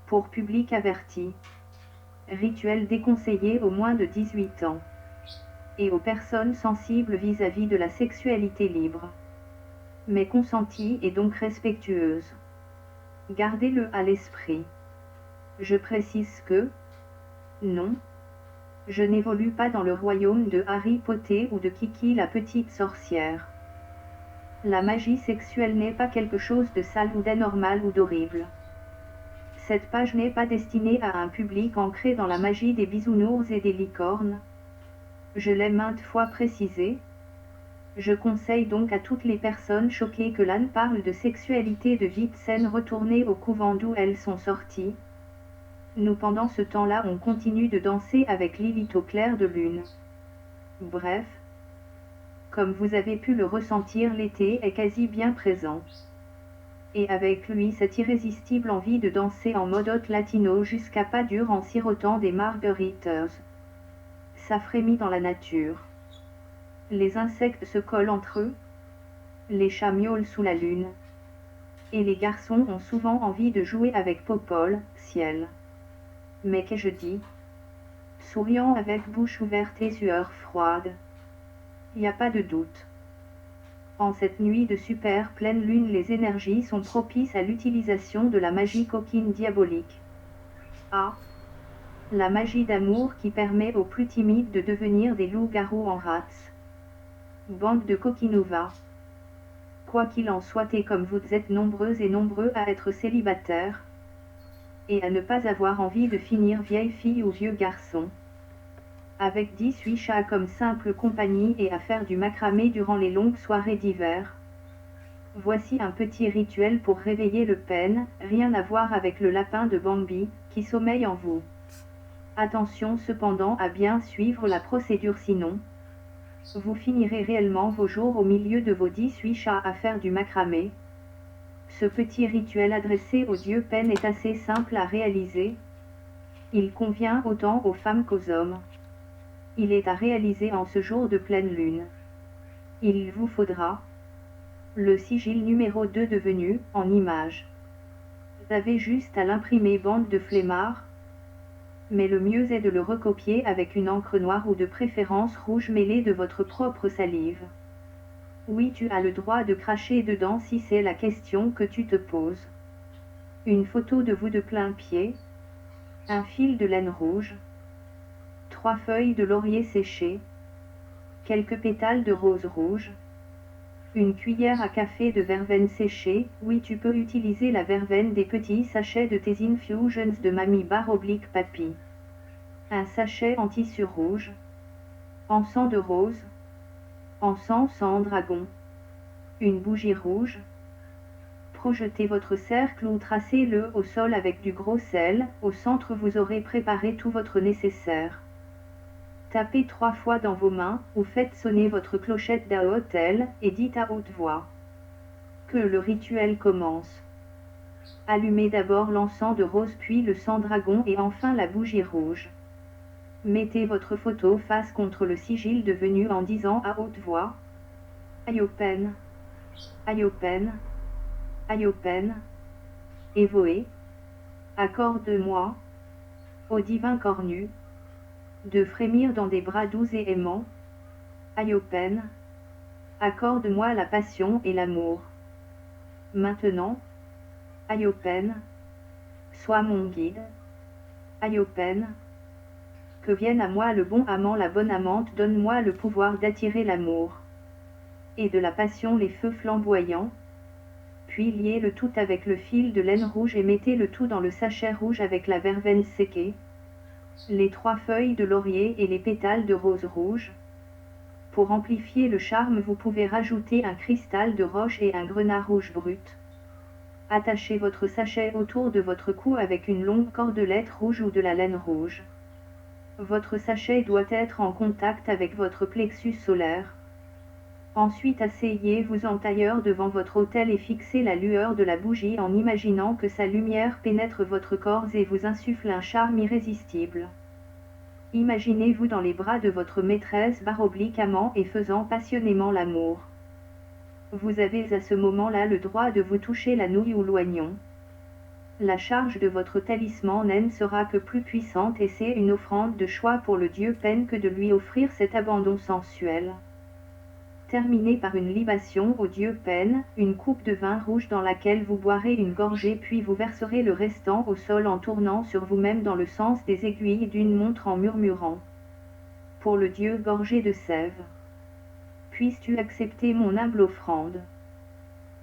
Pour public averti. Rituel déconseillé aux moins de 18 ans. Et aux personnes sensibles vis-à-vis de la sexualité libre. Mais consentie et donc respectueuse. Gardez-le à l'esprit. Je précise que, non, je n'évolue pas dans le royaume de Harry Potter ou de Kiki la petite sorcière. La magie sexuelle n'est pas quelque chose de sale ou d'anormal ou d'horrible. Cette page n'est pas destinée à un public ancré dans la magie des bisounours et des licornes. Je l'ai maintes fois précisé. Je conseille donc à toutes les personnes choquées que l'âne parle de sexualité de vite scène retourner au couvent d'où elles sont sorties. Nous pendant ce temps-là on continue de danser avec Lilith au clair de lune. Bref, comme vous avez pu le ressentir, l'été est quasi bien présent. Et avec lui cette irrésistible envie de danser en mode hot latino jusqu'à pas dur en sirotant des margaritas. Ça frémit dans la nature. Les insectes se collent entre eux. Les chats miaulent sous la lune. Et les garçons ont souvent envie de jouer avec Popol, ciel. Mais qu'ai-je dit? Souriant avec bouche ouverte et sueur froide. Y a pas de doute. En cette nuit de super pleine lune, les énergies sont propices à l'utilisation de la magie coquine diabolique. Ah! La magie d'amour qui permet aux plus timides de devenir des loups-garous en rats. Bande de coquinovas. Quoi qu'il en soit, et comme vous êtes nombreux et nombreux à être célibataires, et à ne pas avoir envie de finir vieille fille ou vieux garçon, avec 18 chats comme simple compagnie et à faire du macramé durant les longues soirées d'hiver, voici un petit rituel pour réveiller le pen, rien à voir avec le lapin de Bambi, qui sommeille en vous. Attention cependant à bien suivre la procédure, sinon vous finirez réellement vos jours au milieu de vos 18 chats à faire du macramé. Ce petit rituel adressé au dieu Pen est assez simple à réaliser. Il convient autant aux femmes qu'aux hommes. Il est à réaliser en ce jour de pleine lune. Il vous faudra le sigil numéro 2 devenu en image. Vous avez juste à l'imprimer, bande de flemmards. Mais le mieux est de le recopier avec une encre noire ou de préférence rouge mêlée de votre propre salive. Oui, tu as le droit de cracher dedans si c'est la question que tu te poses. Une photo de vous de plein pied. Un fil de laine rouge. 3 feuilles de laurier séchées. Quelques pétales de rose rouge. Une cuillère à café de verveine séchée. Oui, tu peux utiliser la verveine des petits sachets de tes infusions de mamie /papy. Un sachet en tissu rouge. Encens de rose. Encens sans dragon. Une bougie rouge. Projetez votre cercle ou tracez-le au sol avec du gros sel. Au centre, vous aurez préparé tout votre nécessaire. Tapez 3 fois dans vos mains, ou faites sonner votre clochette d'hôtel, et dites à haute voix que le rituel commence. Allumez d'abord l'encens de rose, puis le sang dragon et enfin la bougie rouge. Mettez votre photo face contre le sigil devenu en disant à haute voix Ayopen, Ayopen, Ayopen, Evoé, accorde-moi, au divin cornu, de frémir dans des bras doux et aimants. Ayopen, accorde-moi la passion et l'amour. Maintenant, Ayopen, sois mon guide. Ayopen, que vienne à moi le bon amant, la bonne amante, donne-moi le pouvoir d'attirer l'amour et de la passion, les feux flamboyants. Puis liez le tout avec le fil de laine rouge et mettez le tout dans le sachet rouge avec la verveine séquée, les 3 feuilles de laurier et les pétales de rose rouge. Pour amplifier le charme, vous pouvez rajouter un cristal de roche et un grenat rouge brut. Attachez votre sachet autour de votre cou avec une longue cordelette rouge ou de la laine rouge. Votre sachet doit être en contact avec votre plexus solaire. Ensuite, asseyez-vous en tailleur devant votre autel et fixez la lueur de la bougie en imaginant que sa lumière pénètre votre corps et vous insuffle un charme irrésistible. Imaginez-vous dans les bras de votre maîtresse /amant et faisant passionnément l'amour. Vous avez à ce moment-là le droit de vous toucher la nouille ou l'oignon. La charge de votre talisman naine sera que plus puissante et c'est une offrande de choix pour le dieu Pen que de lui offrir cet abandon sensuel. Terminez par une libation au dieu Pen, une coupe de vin rouge dans laquelle vous boirez une gorgée puis vous verserez le restant au sol en tournant sur vous-même dans le sens des aiguilles d'une montre en murmurant. Pour le dieu gorgé de sève. Puisses-tu accepter mon humble offrande?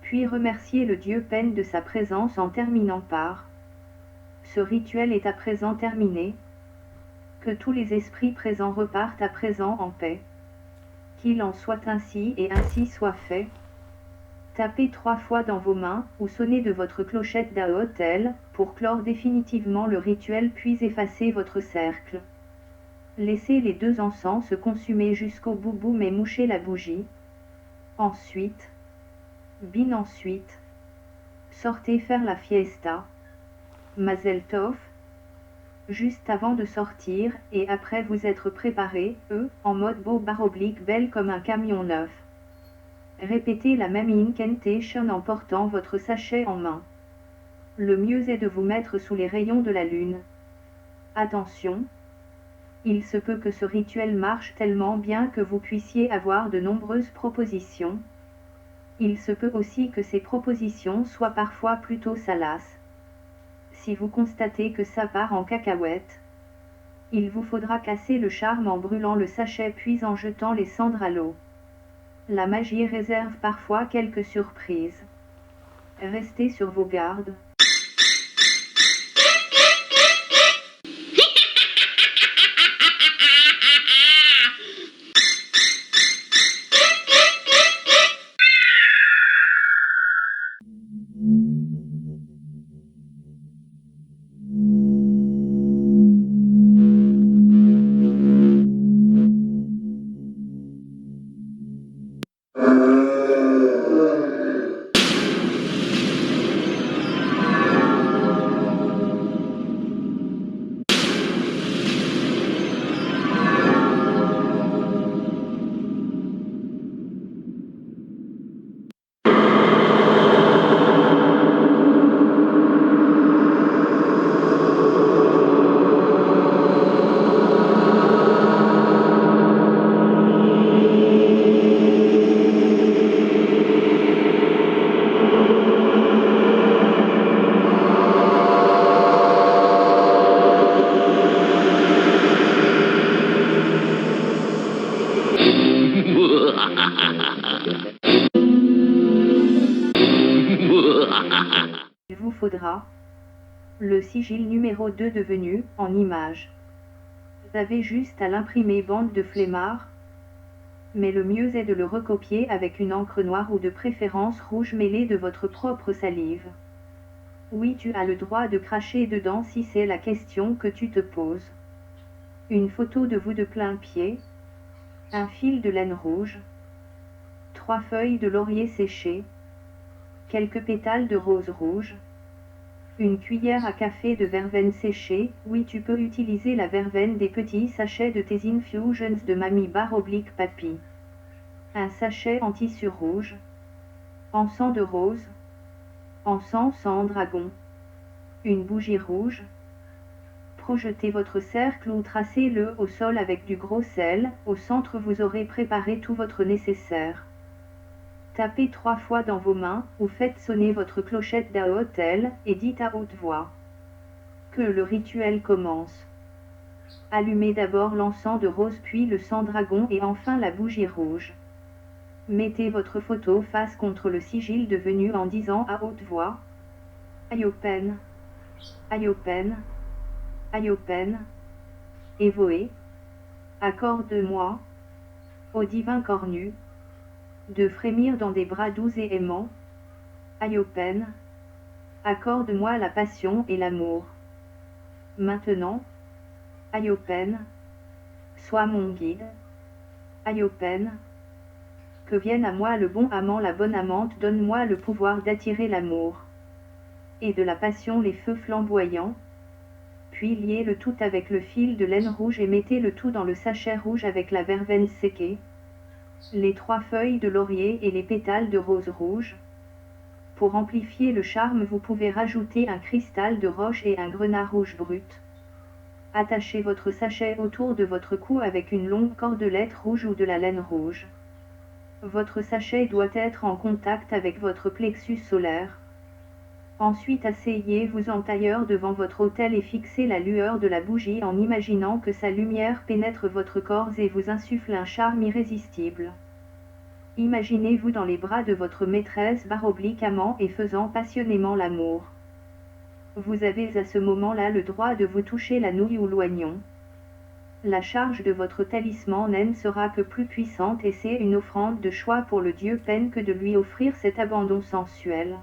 Puis remercier le dieu Pen de sa présence en terminant par « Ce rituel est à présent terminé. Que tous les esprits présents repartent à présent en paix. Qu'il en soit ainsi et ainsi soit fait. » Tapez 3 fois dans vos mains ou sonnez de votre clochette d'Aotel pour clore définitivement le rituel puis effacer votre cercle. Laissez les 2 encens se consumer jusqu'au bout mais mouchez la bougie. Ensuite, sortez faire la fiesta. Mazel Tov. Juste avant de sortir, et après vous être préparé, en mode beau / belle comme un camion neuf. Répétez la même incantation en portant votre sachet en main. Le mieux est de vous mettre sous les rayons de la lune. Attention! Il se peut que ce rituel marche tellement bien que vous puissiez avoir de nombreuses propositions. Il se peut aussi que ces propositions soient parfois plutôt salaces. Si vous constatez que ça part en cacahuète, il vous faudra casser le charme en brûlant le sachet puis en jetant les cendres à l'eau. La magie réserve parfois quelques surprises. Restez sur vos gardes. Il vous faudra le sigil numéro 2 devenu en image. Vous avez juste à l'imprimer bande de flemmards, mais le mieux est de le recopier avec une encre noire ou de préférence rouge mêlée de votre propre salive. Oui, tu as le droit de cracher dedans si c'est la question que tu te poses. Une photo de vous de plein pied, un fil de laine rouge, 3 feuilles de laurier séchées, quelques pétales de rose rouge, une cuillère à café de verveine séchée. Oui, tu peux utiliser la verveine des petits sachets de tes infusions de mamie / papy. Un sachet en tissu rouge, encens de rose, encens sans dragon, une bougie rouge. Projetez votre cercle ou tracez-le au sol avec du gros sel. Au centre, vous aurez préparé tout votre nécessaire. Tapez 3 fois dans vos mains ou faites sonner votre clochette d'Aotel et dites à haute voix que le rituel commence. Allumez d'abord l'encens de rose puis le sang dragon et enfin la bougie rouge. Mettez votre photo face contre le sigil devenu en disant à haute voix Ayopen, Ayopen, Ayopen, Evoé, accorde-moi, au divin cornu, de frémir dans des bras doux et aimants. Ayopen, accorde-moi la passion et l'amour. Maintenant, Ayopen, sois mon guide. Ayopen, que vienne à moi le bon amant, la bonne amante, donne-moi le pouvoir d'attirer l'amour et de la passion, les feux flamboyants. Puis liez le tout avec le fil de laine rouge et mettez le tout dans le sachet rouge avec la verveine séquée, les 3 feuilles de laurier et les pétales de rose rouge. Pour amplifier le charme, vous pouvez rajouter un cristal de roche et un grenat rouge brut. Attachez votre sachet autour de votre cou avec une longue cordelette rouge ou de la laine rouge. Votre sachet doit être en contact avec votre plexus solaire. Ensuite, asseyez-vous en tailleur devant votre autel et fixez la lueur de la bougie en imaginant que sa lumière pénètre votre corps et vous insuffle un charme irrésistible. Imaginez-vous dans les bras de votre maîtresse amant et faisant passionnément l'amour. Vous avez à ce moment-là le droit de vous toucher la nouille ou l'oignon. La charge de votre talisman naine sera que plus puissante et c'est une offrande de choix pour le dieu Pen que de lui offrir cet abandon sensuel.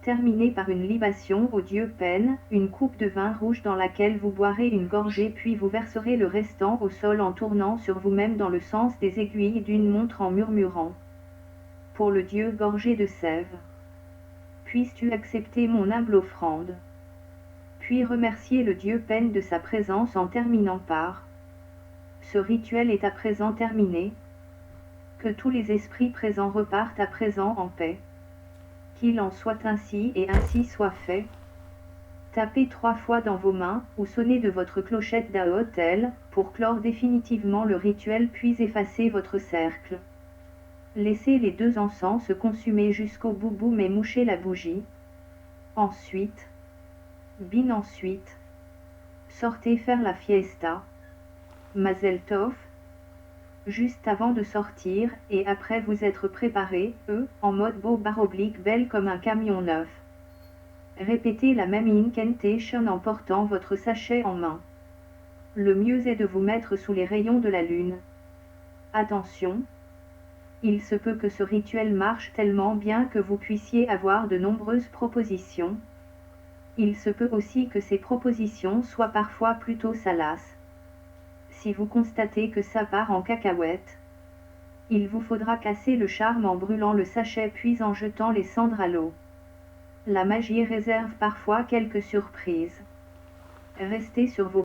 Terminez par une libation au dieu Pen, une coupe de vin rouge dans laquelle vous boirez une gorgée puis vous verserez le restant au sol en tournant sur vous-même dans le sens des aiguilles d'une montre en murmurant. Pour le dieu gorgé de sève. Puisses-tu accepter mon humble offrande? Puis remercier le dieu Pen de sa présence en terminant par « Ce rituel est à présent terminé. Que tous les esprits présents repartent à présent en paix. Qu'il en soit ainsi et ainsi soit fait. » Tapez 3 fois dans vos mains ou sonnez de votre clochette d'Aotel pour clore définitivement le rituel puis effacer votre cercle. Laissez les 2 encens se consumer jusqu'au bout mais mouchez la bougie. Ensuite, sortez faire la fiesta. Mazel Tov. Juste avant de sortir, et après vous être préparé, en mode beau belle comme un camion neuf. Répétez la même incantation en portant votre sachet en main. Le mieux est de vous mettre sous les rayons de la lune. Attention! Il se peut que ce rituel marche tellement bien que vous puissiez avoir de nombreuses propositions. Il se peut aussi que ces propositions soient parfois plutôt salaces. Si vous constatez que ça part en cacahuète, il vous faudra casser le charme en brûlant le sachet puis en jetant les cendres à l'eau. La magie réserve parfois quelques surprises. Restez sur vos